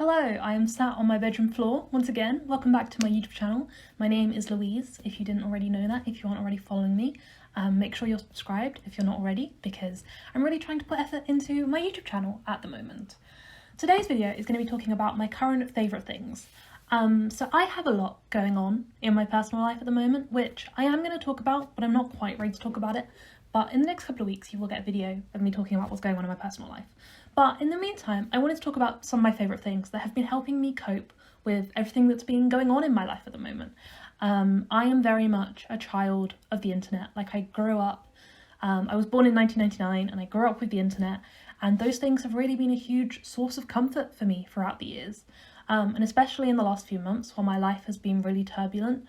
Hello, I am sat on my bedroom floor once again. Welcome back to my YouTube channel. My name is Louise, if you didn't already know that, if you aren't already following me. Make sure you're subscribed if you're not already, because I'm really trying to put effort into my YouTube channel at the moment. Today's video is going to be talking about my current favourite things. So I have a lot going on in my personal life at the moment, which I am going to talk about, but I'm not quite ready to talk about it. But in the next couple of weeks, you will get a video of me talking about what's going on in my personal life. But in the meantime, I wanted to talk about some of my favourite things that have been helping me cope with everything that's been going on in my life at the moment. I am very much a child of the internet. Like, I grew up, I was born in 1999 and I grew up with the internet, and those things have really been a huge source of comfort for me throughout the years. And especially in the last few months while my life has been really turbulent,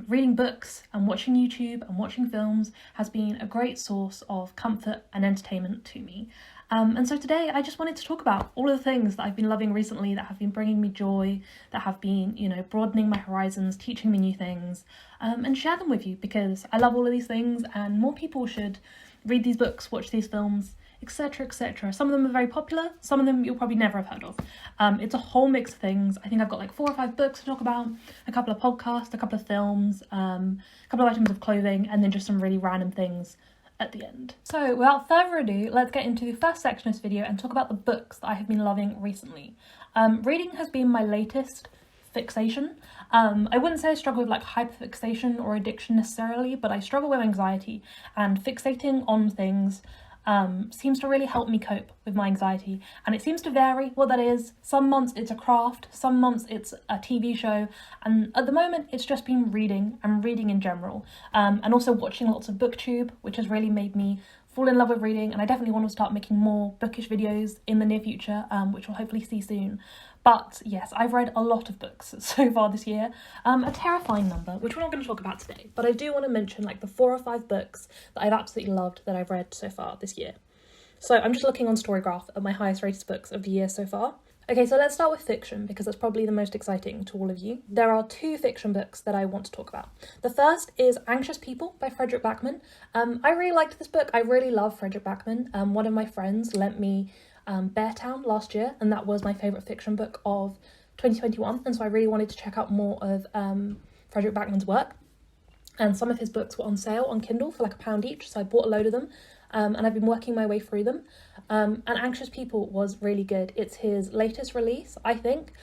reading books and watching YouTube and watching films has been a great source of comfort and entertainment to me. And so today I just wanted to talk about all of the things that I've been loving recently, that have been bringing me joy, that have been, broadening my horizons, teaching me new things, and share them with you, because I love all of these things and more people should read these books, watch these films, etc, etc. Some of them are very popular, some of them you'll probably never have heard of. It's a whole mix of things. I think I've got like 4 or 5 books to talk about, a couple of podcasts, a couple of films, a couple of items of clothing, and then just some really random things at the end. So without further ado, let's get into the first section of this video and talk about the books that I have been loving recently. Reading has been my latest fixation. I wouldn't say I struggle with like hyperfixation or addiction necessarily, but I struggle with anxiety, and fixating on things seems to really help me cope with my anxiety, and it seems to vary what that is. Some months it's a craft, some months it's a TV show, and at the moment it's just been reading and reading in general, and also watching lots of booktube, which has really made me fall in love with reading, and I definitely want to start making more bookish videos in the near future, which we'll hopefully see soon. But yes, I've read a lot of books so far this year, a terrifying number, which we're not going to talk about today, but I do want to mention like the 4 or 5 books that I've absolutely loved that I've read so far this year. So I'm just looking on Storygraph at my highest rated books of the year so far. Okay, so let's start with fiction, because that's probably the most exciting to all of you. There are 2 fiction books that I want to talk about. The first is Anxious People by Fredrik Backman. I really liked this book. I really love Fredrik Backman. One of my friends lent me Beartown last year, and that was my favourite fiction book of 2021, and so I really wanted to check out more of Fredrik Backman's work. And some of his books were on sale on Kindle for like £1 each, so I bought a load of them, and I've been working my way through them. And Anxious People was really good. It's his latest release, I think.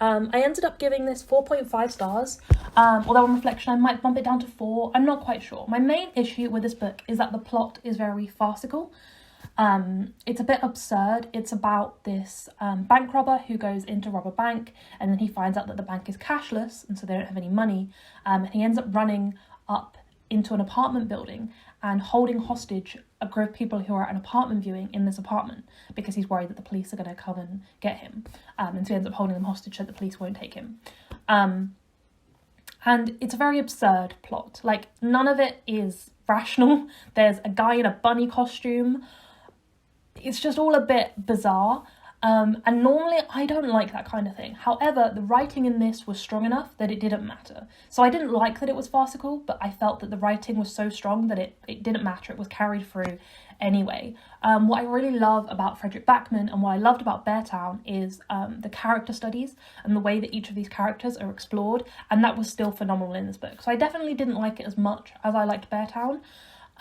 I ended up giving this 4.5 stars, although on reflection I might bump it down to 4, I'm not quite sure. My main issue with this book is that the plot is very farcical. It's a bit absurd. It's about this bank robber who goes in to rob a bank, and then he finds out that the bank is cashless, and so they don't have any money, and he ends up running up into an apartment building and holding hostage a group of people who are at an apartment viewing in this apartment, because he's worried that the police are going to come and get him, and so he ends up holding them hostage so the police won't take him. And it's a very absurd plot. Like, none of it is rational. There's a guy in a bunny costume. It's just all a bit bizarre, and normally I don't like that kind of thing. However, the writing in this was strong enough that it didn't matter. So I didn't like that it was farcical, but I felt that the writing was so strong that it didn't matter. It was carried through anyway. What I really love about Fredrik Backman, and what I loved about Beartown, is the character studies and the way that each of these characters are explored, and that was still phenomenal in this book. So I definitely didn't like it as much as I liked Beartown.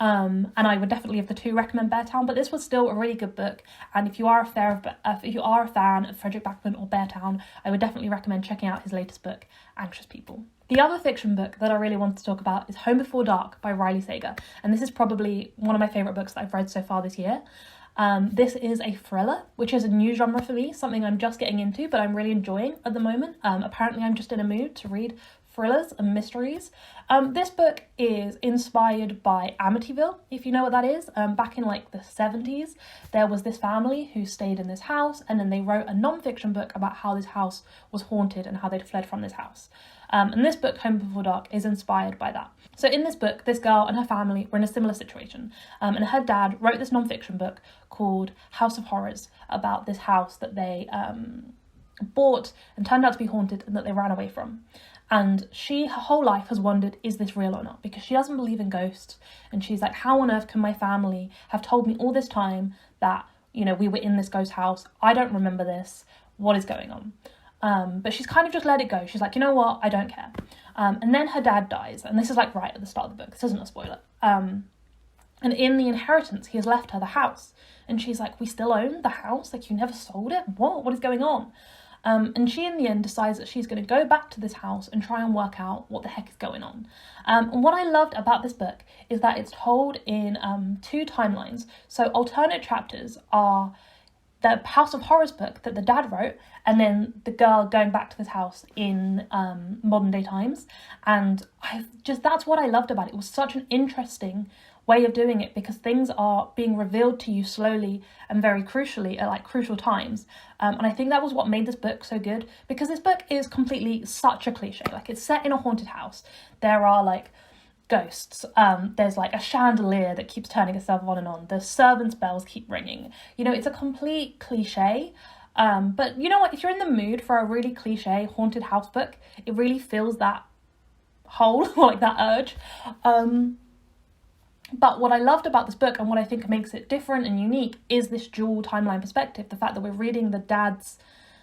And I would definitely of the 2 recommend Beartown, but this was still a really good book, and if you are a fan of Fredrik Backman or Beartown, I would definitely recommend checking out his latest book, Anxious People. The other fiction book that I really wanted to talk about is Home Before Dark by Riley Sager, and this is probably one of my favourite books that I've read so far this year. This is a thriller, which is a new genre for me, something I'm just getting into, but I'm really enjoying at the moment. Apparently I'm just in a mood to read thrillers and mysteries. This book is inspired by Amityville, if you know what that is. Back in like the 70s, there was this family who stayed in this house, and then they wrote a non-fiction book about how this house was haunted and how they'd fled from this house. And this book, Home Before Dark, is inspired by that. So in this book, this girl and her family were in a similar situation, and her dad wrote this non-fiction book called House of Horrors about this house that they bought and turned out to be haunted and that they ran away from. And her whole life has wondered, is this real or not? Because she doesn't believe in ghosts, and she's like, how on earth can my family have told me all this time that, we were in this ghost house? I don't remember this. what is going on. But she's kind of just let it go. She's like, you know what, I don't care. And then her dad dies, and this is like right at the start of the book. This isn't a spoiler. And in the inheritance, he has left her the house. And she's like, we still own the house? Like, you never sold it? What is going on? And she, in the end, decides that she's going to go back to this house and try and work out what the heck is going on. And what I loved about this book is that it's told in 2 timelines. So alternate chapters are the House of Horrors book that the dad wrote, and then the girl going back to this house in modern day times. And that's what I loved about it. It was such an interesting way of doing it, because things are being revealed to you slowly and very crucially at like crucial times. And I think that was what made this book so good, because this book is completely such a cliche. Like, it's set in a haunted house. There are like ghosts. There's like a chandelier that keeps turning itself on and on. The servants' bells keep ringing. You know, it's a complete cliche. But you know what? If you're in the mood for a really cliche haunted house book, it really fills that hole, or like that urge. But what I loved about this book, and what I think makes it different and unique, is this dual timeline perspective. The fact that we're reading the dad's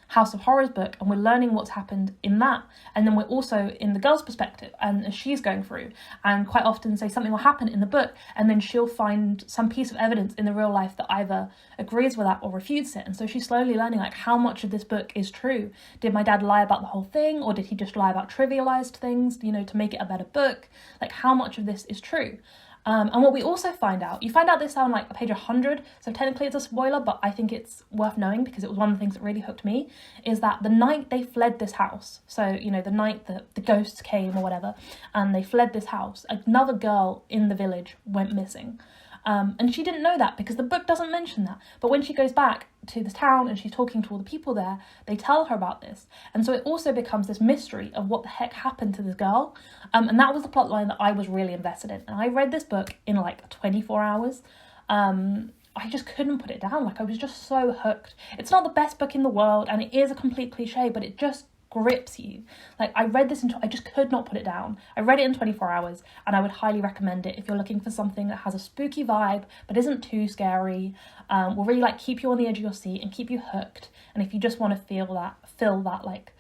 House of Horrors book and we're learning what's happened in that, and then we're also in the girl's perspective and as she's going through, and quite often say something will happen in the book and then she'll find some piece of evidence in the real life that either agrees with that or refutes it. And so she's slowly learning, like, how much of this book is true. Did my dad lie about the whole thing, or did he just lie about trivialized things, you know, to make it a better book? Like, how much of this is true? And what we also find out, you find out this on like page 100, so technically it's a spoiler, but I think it's worth knowing because it was one of the things that really hooked me, is that the night they fled this house, so, you know, the night that the ghosts came or whatever, and they fled this house, another girl in the village went missing. And she didn't know that because the book doesn't mention that. But when she goes back to the town and she's talking to all the people there, they tell her about this. And so it also becomes this mystery of what the heck happened to this girl. And that was the plot line that I was really invested in. And I read this book in like 24 hours. I just couldn't put it down. Like, I was just so hooked. It's not the best book in the world, and it is a complete cliche, but it just grips you. Like, I read this I just could not put it down. I read it in 24 hours, and I would highly recommend it if you're looking for something that has a spooky vibe but isn't too scary, will really like keep you on the edge of your seat and keep you hooked. And if you just want to feel that like,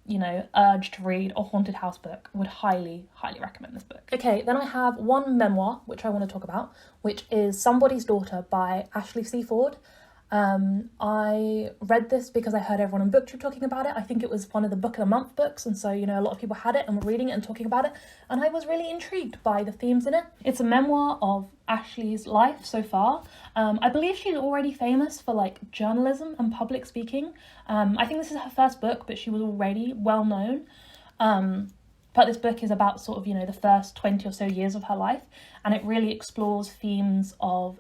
you know, urge to read a haunted house book, would highly recommend this book. Okay, then I have one memoir which I want to talk about, which is Somebody's Daughter by Ashley C. Ford. I read this because I heard everyone on BookTube talking about it. I think it was one of the book of the month books, and so, you know, a lot of people had it and were reading it and talking about it, and I was really intrigued by the themes in it. It's a memoir of Ashley's life so far. I believe she's already famous for like journalism and public speaking. I think this is her first book, but she was already well known. But this book is about sort of, you know, the first 20 or so years of her life, and it really explores themes of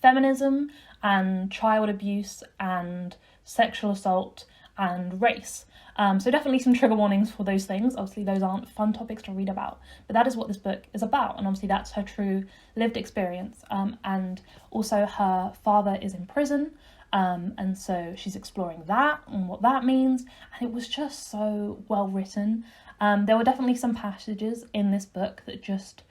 feminism and child abuse and sexual assault and race. So definitely some trigger warnings for those things. Obviously those aren't fun topics to read about, but that is what this book is about, and obviously that's her true lived experience. And also her father is in prison, and so she's exploring that and what that means, and it was just so well written. There were definitely some passages in this book that just,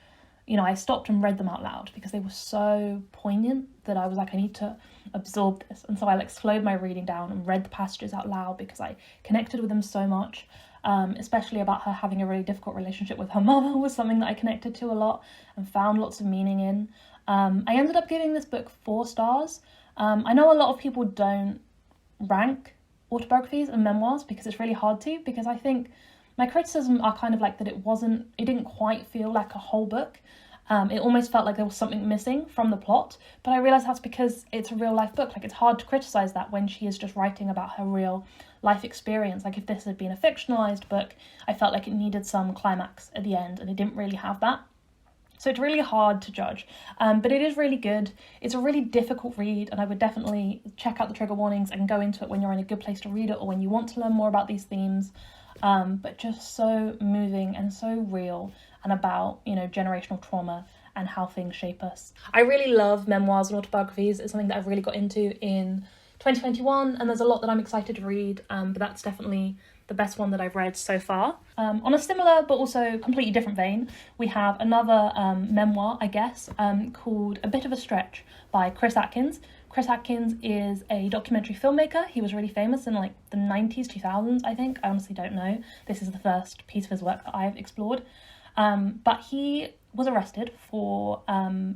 you know, I stopped and read them out loud because they were so poignant that I was like, I need to absorb this. And so I like slowed my reading down and read the passages out loud because I connected with them so much, especially about her having a really difficult relationship with her mother was something that I connected to a lot and found lots of meaning in. I ended up giving this book 4 stars. I know a lot of people don't rank autobiographies and memoirs because it's really hard to, because I think my criticism are kind of like that it didn't quite feel like a whole book. It almost felt like there was something missing from the plot, but I realised that's because it's a real life book. Like, it's hard to criticise that when she is just writing about her real life experience. Like, if this had been a fictionalised book, I felt like it needed some climax at the end, and it didn't really have that. So it's really hard to judge, but it is really good. It's a really difficult read, and I would definitely check out the trigger warnings and go into it when you're in a good place to read it or when you want to learn more about these themes. But just so moving and so real, and about, you know, generational trauma and how things shape us. I really love memoirs and autobiographies. It's something that I've really got into in 2021, and there's a lot that I'm excited to read, but that's definitely the best one that I've read so far. On a similar but also completely different vein, we have another memoir, I guess, called A Bit of a Stretch by Chris Atkins. Chris Atkins is a documentary filmmaker. He was really famous in like the 90s, 2000s, I think. I honestly don't know. This is the first piece of his work that I've explored. But he was arrested for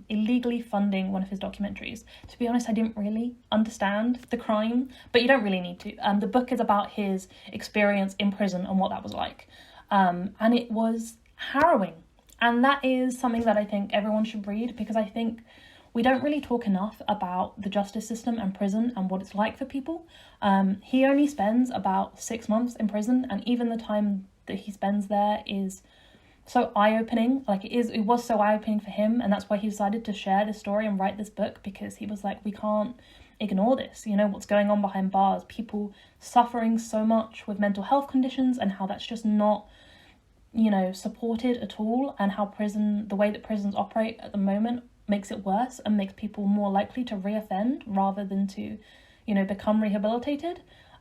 illegally funding one of his documentaries. To be honest, I didn't really understand the crime, but you don't really need to. The book is about his experience in prison and what that was like. And it was harrowing. And that is something that I think everyone should read, because I think we don't really talk enough about the justice system and prison and what it's like for people. He only spends about 6 months in prison, and even the time that he spends there is so eye-opening. Like it was so eye-opening for him, and that's why he decided to share this story and write this book, because he was like, we can't ignore this, you know, what's going on behind bars, people suffering so much with mental health conditions, and how that's just not, you know, supported at all, and how the way that prisons operate at the moment makes it worse and makes people more likely to reoffend rather than to, you know, become rehabilitated.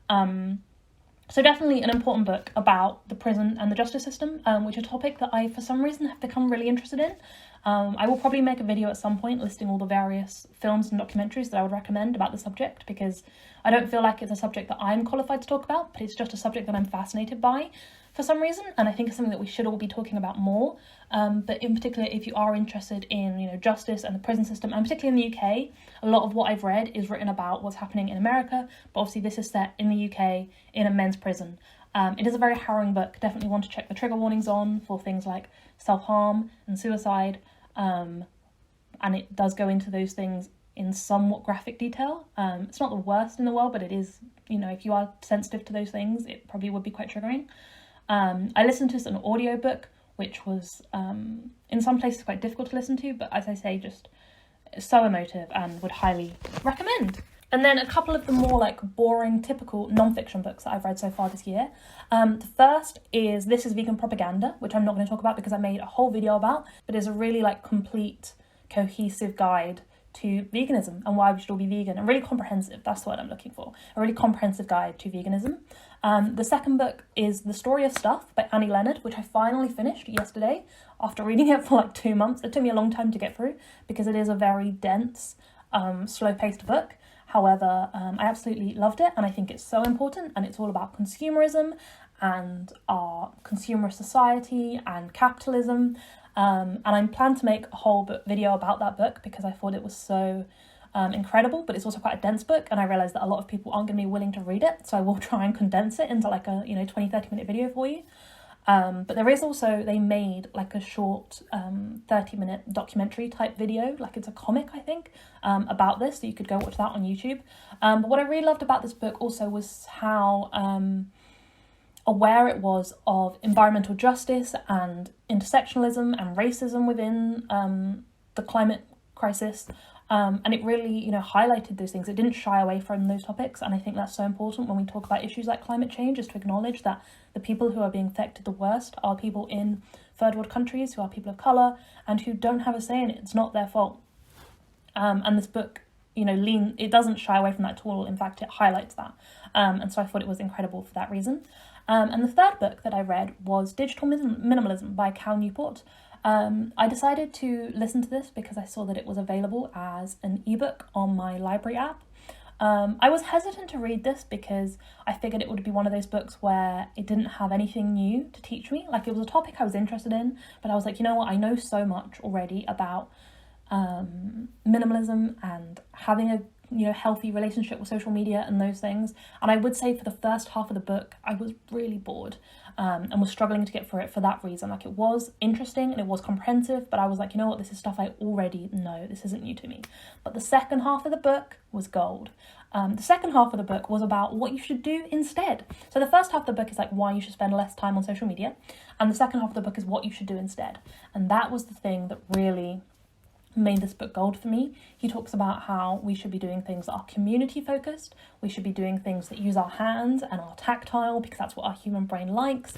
So definitely an important book about the prison and the justice system, which is a topic that I, for some reason, have become really interested in. I will probably make a video at some point listing all the various films and documentaries that I would recommend about the subject, because I don't feel like it's a subject that I'm qualified to talk about, but it's just a subject that I'm fascinated by for some reason, and I think it's something that we should all be talking about more. But in particular, if you are interested in, you know, justice and the prison system, and particularly in the UK, a lot of what I've read is written about what's happening in America, but obviously this is set in the UK in a men's prison. It is a very harrowing book. Definitely want to check the trigger warnings on for things like self-harm and suicide, and it does go into those things in somewhat graphic detail. It's not the worst in the world, but it is, you know, if you are sensitive to those things, it probably would be quite triggering. I listened to an audiobook, which was in some places quite difficult to listen to, but as I say, just so emotive and would highly recommend. And then a couple of the more like boring, typical non-fiction books that I've read so far this year. The first is This is Vegan Propaganda, which I'm not going to talk about because I made a whole video about, but is a really like complete, cohesive guide to veganism and why we should all be vegan, and really comprehensive, that's the word I'm looking for, a really comprehensive guide to veganism. The second book is The Story of Stuff by Annie Leonard, which I finally finished yesterday after reading it for like 2 months. It took me a long time to get through because it is a very dense, slow-paced book. However, I absolutely loved it, and I think it's so important, and it's all about consumerism and our consumer society and capitalism. And I plan to make a whole video about that book because I thought it was so incredible, but it's also quite a dense book, and I realised that a lot of people aren't going to be willing to read it, so I will try and condense it into like a 20-30 minute video for you. But there is also, they made like a short 30-minute documentary type video, like it's a comic I think, about this, so you could go watch that on YouTube. But what I really loved about this book also was how aware it was of environmental justice and intersectionalism and racism within the climate crisis. And it really, highlighted those things. It didn't shy away from those topics, and I think that's so important when we talk about issues like climate change, is to acknowledge that the people who are being affected the worst are people in third world countries, who are people of colour, and who don't have a say in it. It's not their fault. And this book, it doesn't shy away from that at all. In fact, it highlights that. And so I thought it was incredible for that reason. And the third book that I read was Digital Minimalism by Cal Newport. I decided to listen to this because I saw that it was available as an ebook on my library app. I was hesitant to read this because I figured it would be one of those books where it didn't have anything new to teach me. Like, it was a topic I was interested in, but I was like, you know what, I know so much already about minimalism and having a healthy relationship with social media and those things. And I would say for the first half of the book, I was really bored and was struggling to get through it for that reason. Like, it was interesting and it was comprehensive, but I was like, you know what, this is stuff I already know. This isn't new to me. But the second half of the book was gold. The second half of the book was about what you should do instead. So the first half of the book is like why you should spend less time on social media. And the second half of the book is what you should do instead. And that was the thing that really made this book gold for me. He talks about how we should be doing things that are community focused. We should be doing things that use our hands and are tactile because that's what our human brain likes.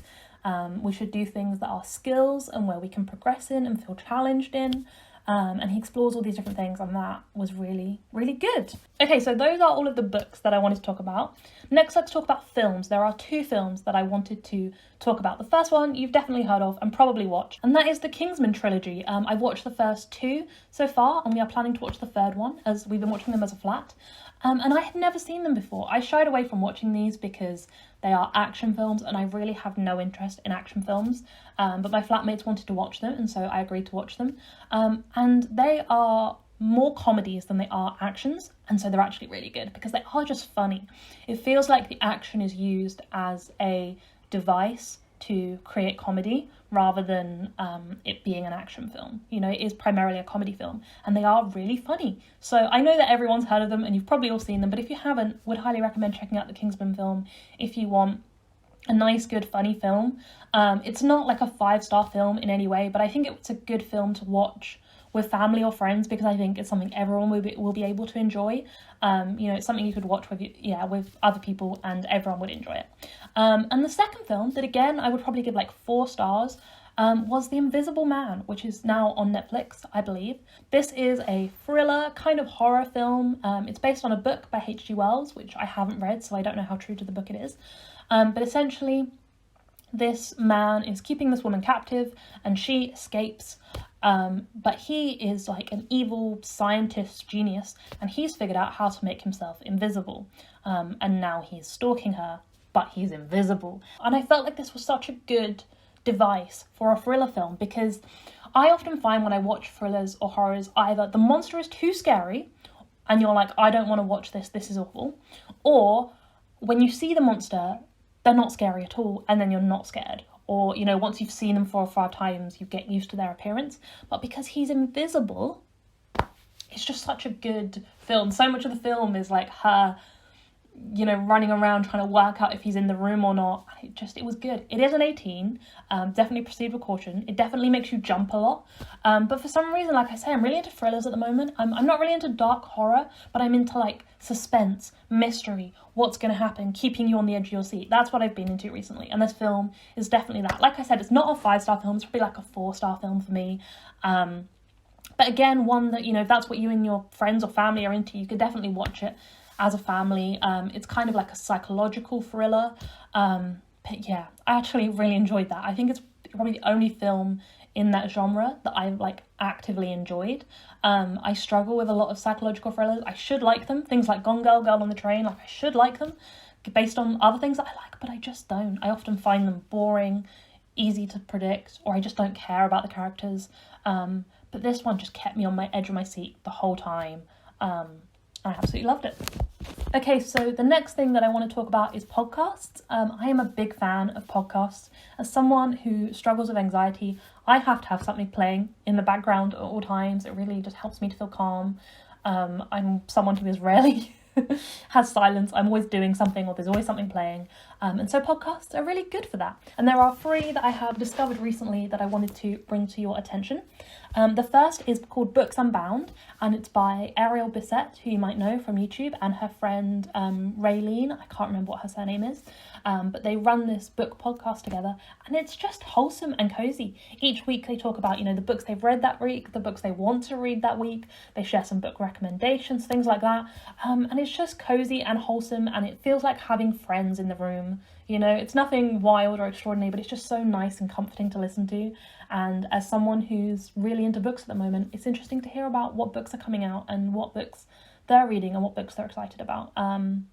We should do things that are skills and where we can progress in and feel challenged in. and he explores all these different things, and that was really, really good. Okay, so those are all of the books that I wanted to talk about. Next, let's talk about films. There are 2 films that I wanted to talk about. The first one you've definitely heard of and probably watched, and that is the Kingsman trilogy. I've watched the first 2 so far, and we are planning to watch the third one, as we've been watching them as a flat. And I had never seen them before. I shied away from watching these because they are action films, and I really have no interest in action films. But my flatmates wanted to watch them, and so I agreed to watch them. And they are more comedies than they are actions, and so they're actually really good because they are just funny. It feels like the action is used as a device to create comedy rather than it being an action film. You know, it is primarily a comedy film, and they are really funny. So I know that everyone's heard of them and you've probably all seen them, but if you haven't, would highly recommend checking out the Kingsman film if you want a nice, good, funny film. It's not like a 5-star film in any way, but I think it's a good film to watch with family or friends because I think it's something everyone will be able to enjoy. You know, it's something you could watch with other people and everyone would enjoy it. And the second film that, again, I would probably give like 4 stars was The Invisible Man, which is now on Netflix, I believe. This is a thriller, kind of horror film. It's based on a book by H.G. Wells, which I haven't read, so I don't know how true to the book it is. But essentially, this man is keeping this woman captive and she escapes. But he is like an evil scientist genius, and he's figured out how to make himself invisible. And now he's stalking her, but he's invisible. And I felt like this was such a good device for a thriller film because I often find when I watch thrillers or horrors, either the monster is too scary and you're like, I don't want to watch this is awful, or when you see the monster, they're not scary at all, and then you're not scared. Or, you know, once you've seen them 4 or 5 times, you get used to their appearance. But because he's invisible, it's just such a good film. So much of the film is like her, you know, running around trying to work out if he's in the room or not. It was good. It is an 18, definitely proceed with caution. It definitely makes you jump a lot. But for some reason, like I say, I'm really into thrillers at the moment. I'm not really into dark horror, but I'm into like suspense, mystery, what's going to happen, keeping you on the edge of your seat. That's what I've been into recently. And this film is definitely that. Like I said, it's not a 5-star film. It's probably like a 4-star film for me. But again, one that, you know, if that's what you and your friends or family are into, you could definitely watch it as a family. It's kind of like a psychological thriller. But yeah, I actually really enjoyed that. I think it's probably the only film in that genre that I've like actively enjoyed. I struggle with a lot of psychological thrillers. I should like them. Things like Gone Girl, Girl on the Train, like I should like them based on other things that I like, but I just don't. I often find them boring, easy to predict, or I just don't care about the characters. But this one just kept me on my edge of my seat the whole time. I absolutely loved it. Okay, so the next thing that I want to talk about is podcasts. I am a big fan of podcasts. As someone who struggles with anxiety, I have to have something playing in the background at all times. It really just helps me to feel calm. I'm someone who is rarely has silence. I'm always doing something, or there's always something playing. And so podcasts are really good for that. And there are 3 that I have discovered recently that I wanted to bring to your attention. The first is called Books Unbound, and it's by Ariel Bissett, who you might know from YouTube, and her friend Raylene. I can't remember what her surname is, but they run this book podcast together, and it's just wholesome and cozy. Each week they talk about, you know, the books they've read that week, the books they want to read that week. They share some book recommendations, things like that, and it's just cozy and wholesome, and it feels like having friends in the room. You know, it's nothing wild or extraordinary, but it's just so nice and comforting to listen to. And as someone who's really into books at the moment, it's interesting to hear about what books are coming out and what books they're reading and what books they're excited about. And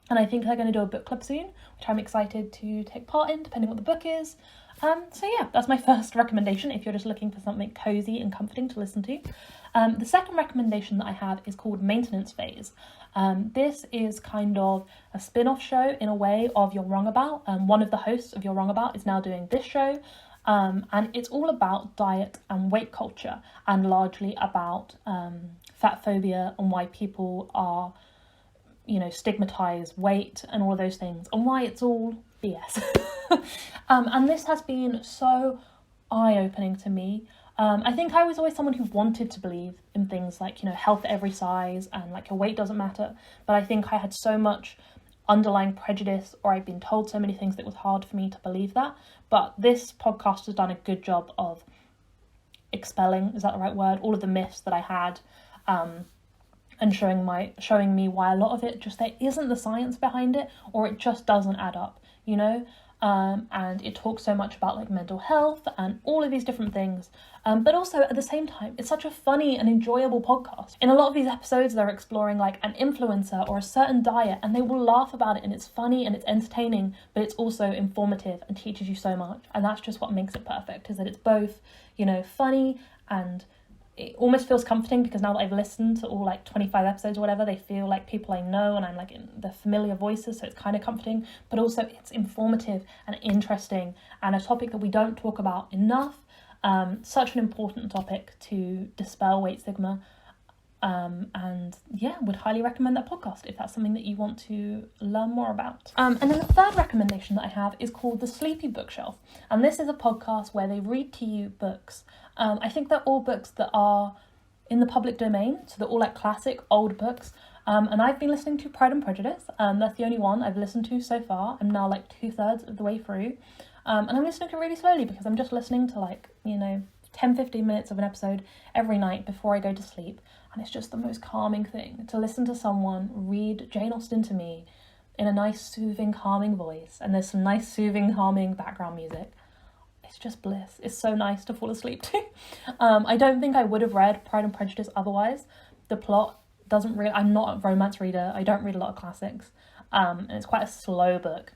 I think they're going to do a book club soon, which I'm excited to take part in, depending what the book is. So yeah, that's my first recommendation if you're just looking for something cozy and comforting to listen to. The second recommendation that I have is called Maintenance Phase. This is kind of a spin-off show in a way of You're Wrong About. One of the hosts of You're Wrong About is now doing this show. And it's all about diet and weight culture, and largely about fat phobia and why people are, you know, stigmatise weight and all of those things, and why it's all BS. And this has been so eye-opening to me. I think I was always someone who wanted to believe in things like, you know, health at every size and like your weight doesn't matter. But I think I had so much underlying prejudice, or I'd been told so many things that it was hard for me to believe that. But this podcast has done a good job of expelling, is that the right word, all of the myths that I had, and showing me why a lot of it just, there isn't the science behind it, or it just doesn't add up, you know. And it talks so much about like mental health and all of these different things, but also at the same time it's such a funny and enjoyable podcast. In a lot of these episodes they're exploring like an influencer or a certain diet, and they will laugh about it, and it's funny and it's entertaining, but it's also informative and teaches you so much. And that's just what makes it perfect, is that it's both, you know, funny, and it almost feels comforting, because now that I've listened to all like 25 episodes or whatever, they feel like people I know, and I'm like in the familiar voices, so it's kind of comforting, but also it's informative and interesting, and a topic that we don't talk about enough. Such an important topic to dispel weight stigma, and yeah, would highly recommend that podcast if that's something that you want to learn more about. And then the third recommendation that I have is called The Sleepy Bookshelf, and this is a podcast where they read to you books. I think they're all books that are in the public domain, so they're all like classic old books, and I've been listening to Pride and Prejudice. That's the only one I've listened to so far. I'm now like 2/3 of the way through, and I'm listening to it really slowly, because I'm just listening to like, you know, 10-15 minutes of an episode every night before I go to sleep, and it's just the most calming thing to listen to someone read Jane Austen to me in a nice, soothing, calming voice, and there's some nice, soothing, calming background music. It's just bliss. It's so nice to fall asleep to. I don't think I would have read Pride and Prejudice otherwise. The plot doesn't really... I'm not a romance reader. I don't read a lot of classics. And it's quite a slow book.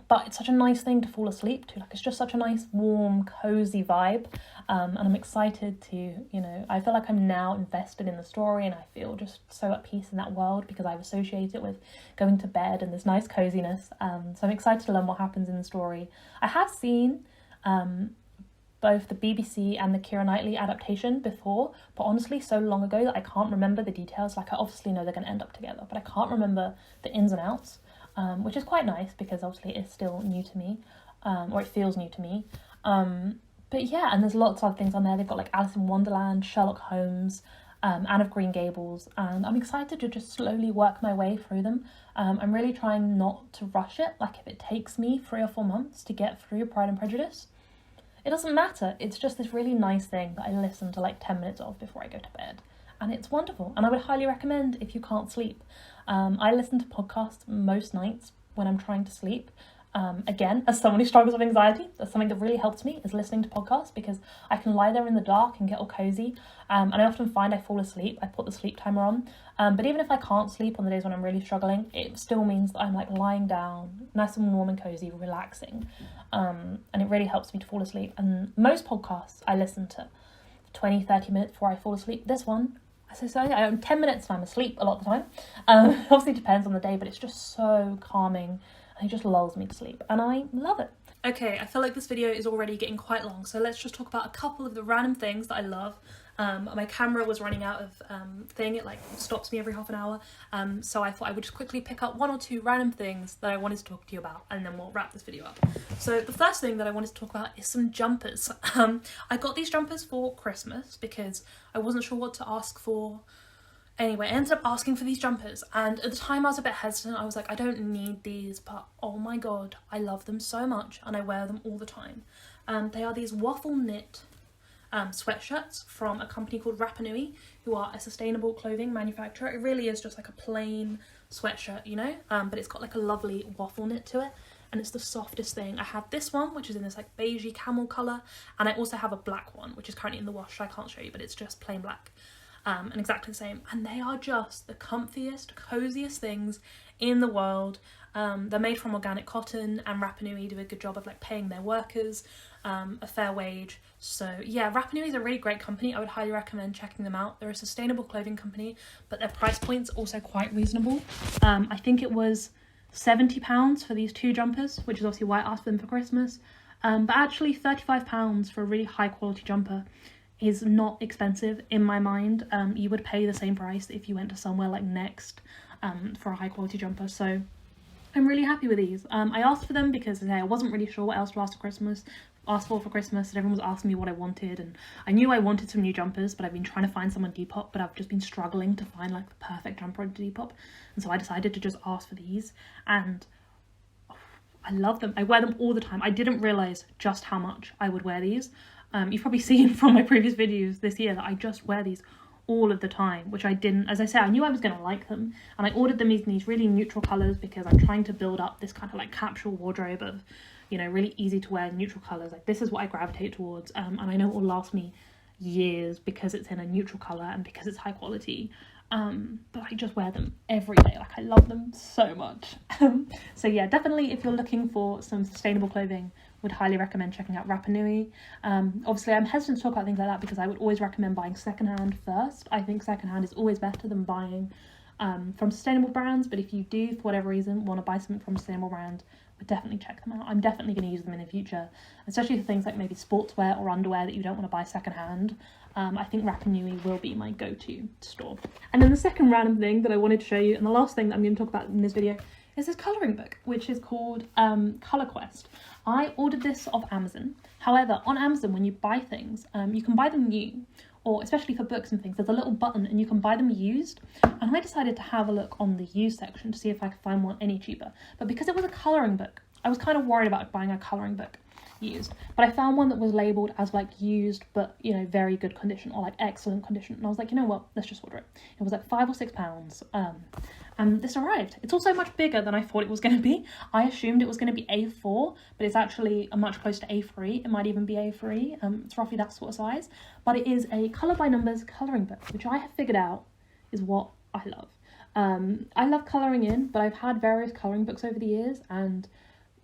But it's such a nice thing to fall asleep to. Like, it's just such a nice, warm, cozy vibe. And I'm excited to, you know... I feel like I'm now invested in the story, and I feel just so at peace in that world, because I've associated it with going to bed and this nice coziness. So I'm excited to learn what happens in the story. I have seen... both the BBC and the Keira Knightley adaptation before, but honestly so long ago that I can't remember the details. Like, I obviously know they're going to end up together, but I can't remember the ins and outs, which is quite nice, because obviously it's still new to me, or it feels new to me. But yeah, and there's lots of other things on there. They've got like Alice in Wonderland, Sherlock Holmes, Anne of Green Gables, and I'm excited to just slowly work my way through them. I'm really trying not to rush it. Like, if it takes me 3 or 4 months to get through Pride and Prejudice, it doesn't matter. It's just this really nice thing that I listen to like 10 minutes of before I go to bed. And it's wonderful. And I would highly recommend if you can't sleep. I listen to podcasts most nights when I'm trying to sleep. Again, as someone who struggles with anxiety, that's something that really helps me, is listening to podcasts, because I can lie there in the dark and get all cozy. And I often find I fall asleep. I put the sleep timer on. But even if I can't sleep on the days when I'm really struggling, it still means that I'm like lying down, nice and warm and cozy, relaxing. And it really helps me to fall asleep. And most podcasts I listen to 20-30 minutes before I fall asleep. This one, as I say, I'm 10 minutes and I'm asleep a lot of the time. Obviously it depends on the day, but it's just so calming, and it just lulls me to sleep, and I love it. Okay, I feel like this video is already getting quite long, so let's just talk about a couple of the random things that I love. My camera was running out of thing, it like stops me every half an hour, so I thought I would just quickly pick up 1 or 2 random things that I wanted to talk to you about, and then we'll wrap this video up. So the first thing that I wanted to talk about is some jumpers. I got these jumpers for Christmas because I wasn't sure what to ask for. Anyway, I ended up asking for these jumpers, and at the time I was a bit hesitant. I was like, I don't need these, but oh my god, I love them so much, and I wear them all the time. They are these waffle knit sweatshirts from a company called Rapa Nui, who are a sustainable clothing manufacturer. It really is just like a plain sweatshirt, you know, but it's got like a lovely waffle knit to it, and it's the softest thing. I have this one, which is in this like beigey camel colour, and I also have a black one, which is currently in the wash, so I can't show you, but it's just plain black. And exactly the same, and they are just the comfiest, coziest things in the world. They're made from organic cotton, and Rapa Nui do a good job of like paying their workers a fair wage. So yeah, Rapa Nui is a really great company. I would highly recommend checking them out. They're a sustainable clothing company, but their price point's also quite reasonable. I think it was £70 for these 2 jumpers, which is obviously why I asked for them for Christmas. But actually £35 for a really high quality jumper is not expensive in my mind. You would pay the same price if you went to somewhere like Next for a high quality jumper. So I'm really happy with these. I asked for them because I wasn't really sure what else to ask for Christmas, and everyone was asking me what I wanted, and I knew I wanted some new jumpers, but I've been trying to find some on Depop, but I've just been struggling to find like the perfect jumper on Depop, and so I decided to just ask for these, and I love them. I wear them all the time. I didn't realise just how much I would wear these. You've probably seen from my previous videos this year that I just wear these all of the time, which I didn't. As I said, I knew I was going to like them, and I ordered them in these really neutral colours because I'm trying to build up this kind of like capsule wardrobe of, you know, really easy to wear neutral colours. Like, this is what I gravitate towards, and I know it will last me years because it's in a neutral colour and because it's high quality. But I just wear them every day. Like, I love them so much. So yeah, definitely if you're looking for some sustainable clothing, would highly recommend checking out Rapa Nui. Obviously I'm hesitant to talk about things like that because I would always recommend buying secondhand first. I think secondhand is always better than buying from sustainable brands, but if you do, for whatever reason, want to buy something from a sustainable brand, would definitely check them out. I'm definitely going to use them in the future, especially for things like maybe sportswear or underwear that you don't want to buy secondhand. I think Rapa Nui will be my go-to store. And then the second random thing that I wanted to show you, and the last thing that I'm going to talk about in this video, is this colouring book, which is called Colour Quest. I ordered this off Amazon. However, on Amazon, when you buy things, you can buy them new, or especially for books and things, there's a little button and you can buy them used. And I decided to have a look on the used section to see if I could find one any cheaper. But because it was a colouring book, I was kind of worried about buying a colouring book used. But I found one that was labelled as like used, but, you know, very good condition or like excellent condition. And I was like, you know what, let's just order it. It was like £5 or £6. And this arrived. It's also much bigger than I thought it was going to be. I assumed it was going to be A4, but it's actually a much closer to A3. It might even be A3. It's roughly that sort of size. But it is a colour by numbers colouring book, which I have figured out is what I love. I love colouring in, but I've had various colouring books over the years, and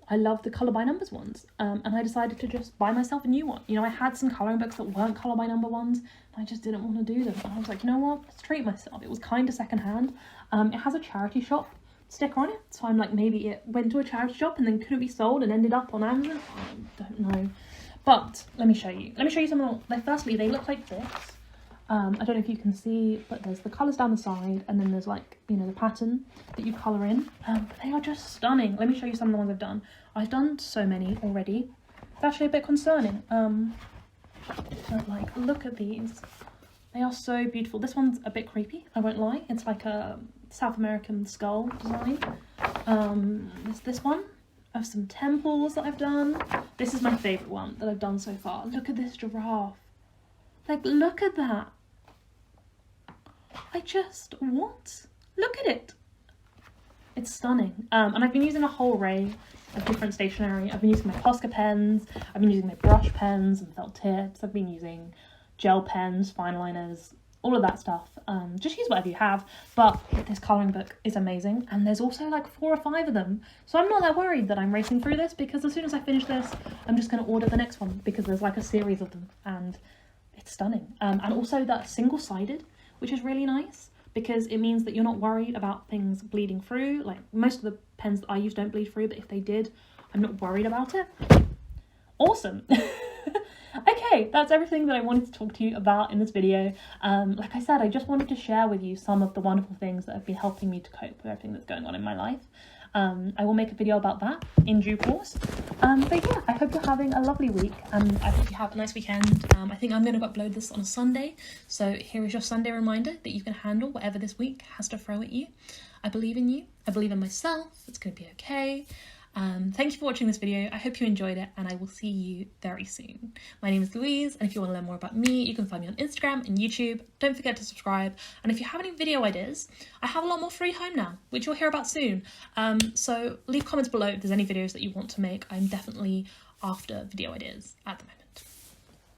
I love the colour by numbers ones. And I decided to just buy myself a new one. You know, I had some colouring books that weren't colour by number ones, and I just didn't want to do them. And I was like, you know what, let's treat myself. It was kind of secondhand. It has a charity shop sticker on it, so I'm like, maybe it went to a charity shop and then couldn't be sold and ended up on Amazon. I don't know. But let me show you. Let me show you some of them. Like, firstly, they look like this. I don't know if you can see, but there's the colours down the side, and then there's like, you know, the pattern that you colour in. They are just stunning. Let me show you some of the ones I've done. I've done so many already. It's actually a bit concerning. But like, look at these. They are so beautiful. This one's a bit creepy, I won't lie. It's like a South American skull design. There's this one of some temples that I've done. This is my favourite one that I've done so far. Look at this giraffe. Like, look at that. What? Look at it. It's stunning. And I've been using a whole array of different stationery. I've been using my Posca pens, I've been using my brush pens and felt tips, I've been using gel pens, fine liners, all of that stuff. Just use whatever you have, but this colouring book is amazing, and there's also like 4 or 5 of them, so I'm not that worried that I'm racing through this, because as soon as I finish this, I'm just going to order the next one, because there's like a series of them, and it's stunning. And also that single-sided, which is really nice, because it means that you're not worried about things bleeding through. Like, most of the pens that I use don't bleed through, but if they did, I'm not worried about it. Awesome. Okay, that's everything that I wanted to talk to you about in this video. Like I said, I just wanted to share with you some of the wonderful things that have been helping me to cope with everything that's going on in my life. I will make a video about that in due course. But yeah, I hope you're having a lovely week, and I hope you have a nice weekend. I think I'm going to upload this on a Sunday, so here is your Sunday reminder that you can handle whatever this week has to throw at you. I believe in you. I believe in myself. It's going to be okay. Thank you for watching this video. I hope you enjoyed it, and I will see you very soon. My name is Louise, and if you want to learn more about me, you can find me on Instagram and YouTube. Don't forget to subscribe, and if you have any video ideas, I have a lot more free home now, which you'll hear about soon. So leave comments below if there's any videos that you want to make. I'm definitely after video ideas at the moment.